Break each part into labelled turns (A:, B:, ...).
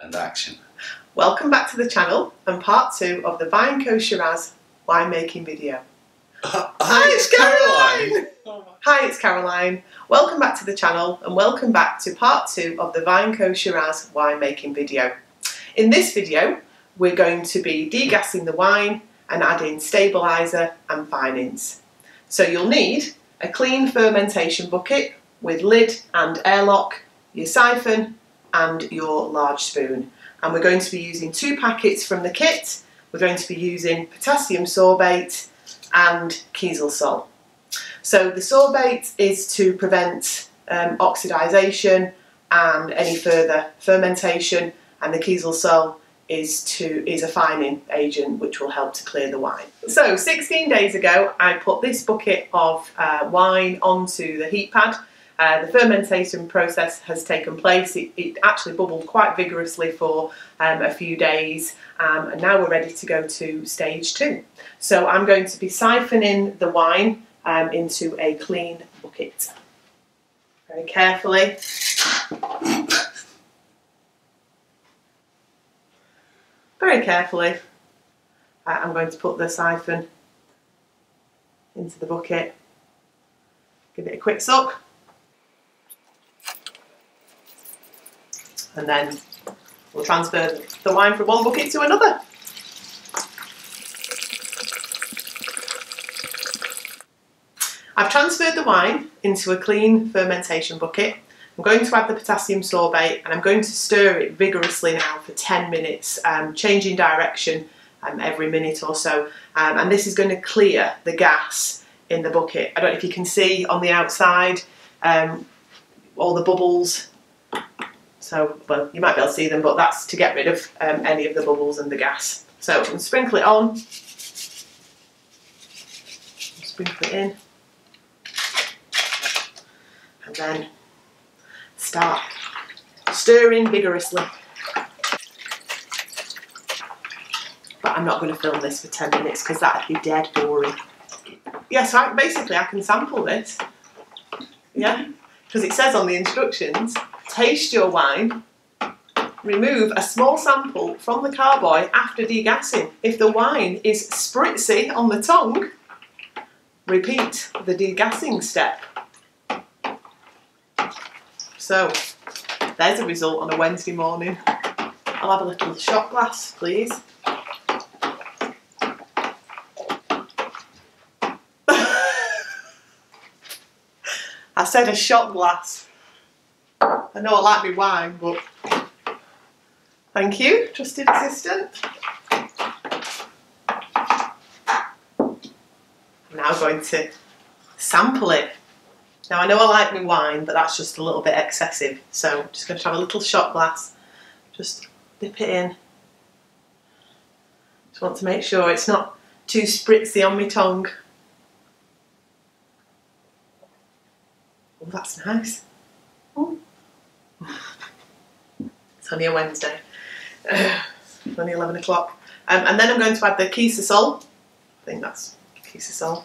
A: and action.
B: Welcome back to the channel and part 2 of the Vineco Shiraz winemaking video.
A: Hi,
B: it's Caroline! Hi, it's Caroline. Welcome back to the channel and welcome back to part 2 of the Vineco Shiraz winemaking video. In this video, we're going to be degassing the wine and adding stabiliser and finings. So you'll need a clean fermentation bucket with lid and airlock, your siphon and your large spoon. And we're going to be using 2 packets from the kit. We're going to be using potassium sorbate and Kieselsoll. So the sorbate is to prevent oxidisation and any further fermentation, and the Kieselsoll is a fining agent which will help to clear the wine. So 16 days ago I put this bucket of wine onto the heat pad. The fermentation process has taken place. It actually bubbled quite vigorously for a few days, and now we're ready to go to stage 2. So I'm going to be siphoning the wine into a clean bucket. Very carefully. Very carefully. I'm going to put the siphon into the bucket. Give it a quick suck. And then we'll transfer the wine from one bucket to another. I've transferred the wine into a clean fermentation bucket. I'm going to add the potassium sorbate and I'm going to stir it vigorously now for 10 minutes, changing direction every minute or so. And this is going to clear the gas in the bucket. I don't know if you can see on the outside all the bubbles. So, well, you might be able to see them, but that's to get rid of any of the bubbles and the gas. So, I'm going to sprinkle it on. Sprinkle it in. And then start stirring vigorously. But I'm not going to film this for 10 minutes because that would be dead boring. Yeah, so basically I can sample this. Yeah, because it says on the instructions, taste your wine, remove a small sample from the carboy after degassing. If the wine is spritzy on the tongue, repeat the degassing step. So, there's a result on a Wednesday morning. I'll have a little shot glass, please. I said a shot glass. I know I like my wine, but thank you, trusted assistant. I'm now going to sample it. Now I know I like my wine, but that's just a little bit excessive, so I'm just going to have a little shot glass. Just dip it in. Just want to make sure it's not too spritzy on my tongue. Oh, that's nice. Ooh. It's only a Wednesday. Only 11 o'clock. And then I'm going to add the Kieselsoll. I think that's Kieselsoll,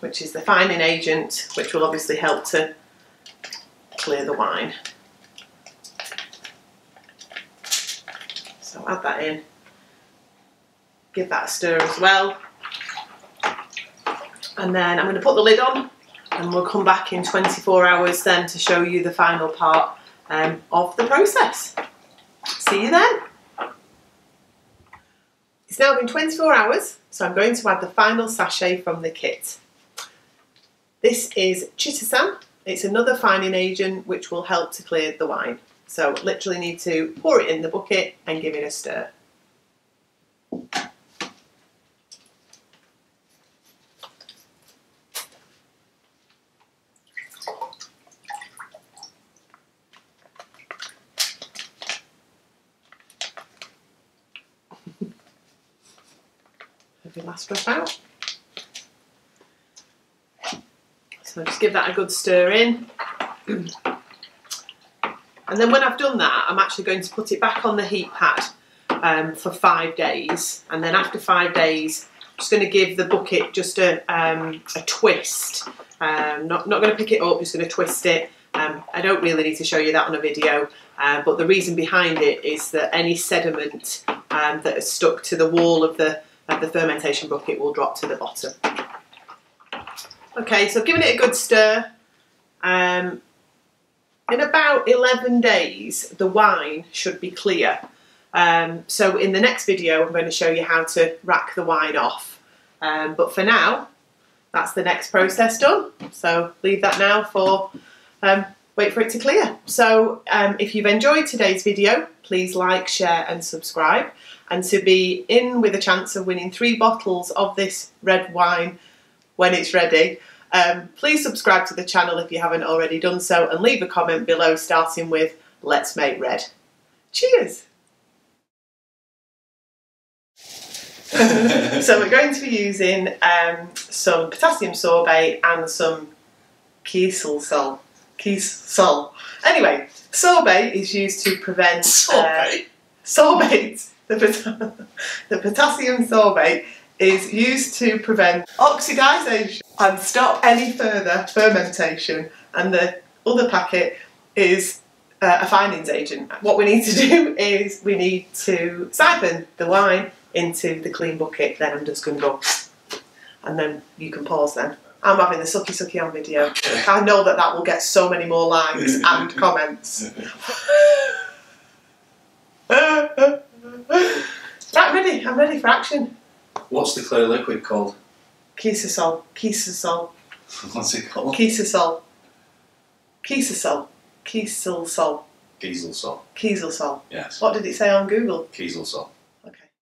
B: which is the fining agent, which will obviously help to clear the wine. So add that in. Give that a stir as well. And then I'm going to put the lid on and we'll come back in 24 hours then to show you the final part of the process. See you then. It's now been 24 hours, so I'm going to add the final sachet from the kit. This is chitosan. It's another fining agent which will help to clear the wine. So literally need to pour it in the bucket and give it a stir. Have your last drop out. So just give that a good stir in. And then when I've done that, I'm actually going to put it back on the heat pad for 5 days. And then after 5 days, I'm just going to give the bucket just a twist. Not going to pick it up, just going to twist it I don't really need to show you that on a video, but the reason behind it is that any sediment that is stuck to the wall of the fermentation bucket will drop to the bottom. Okay, so I've given it a good stir. In about 11 days, the wine should be clear. So in the next video, I'm going to show you how to rack the wine off. But for now, that's the next process done. So leave that now for, wait for it to clear. So if you've enjoyed today's video, please like, share and subscribe. And to be in with a chance of winning 3 bottles of this red wine when it's ready, please subscribe to the channel if you haven't already done so, and leave a comment below starting with "Let's make red." Cheers! So we're going to be using some potassium sorbate and some Kieselsol. Anyway, sorbate is used to prevent sorbate. The potassium sorbate is used to prevent oxidisation and stop any further fermentation, and the other packet is a finings agent. What we need to do is we need to siphon the wine into the clean bucket. Then I'm just going to go, and then you can pause then. I'm having the sucky on video. Okay. I know that will get so many more likes and comments. Right, I'm ready for action.
A: What's the clear liquid called?
B: Kieselsol.
A: What's it called?
B: Kieselsol.
A: Kieselsol.
B: Yes.
A: What
B: did it say on Google?
A: Kieselsol.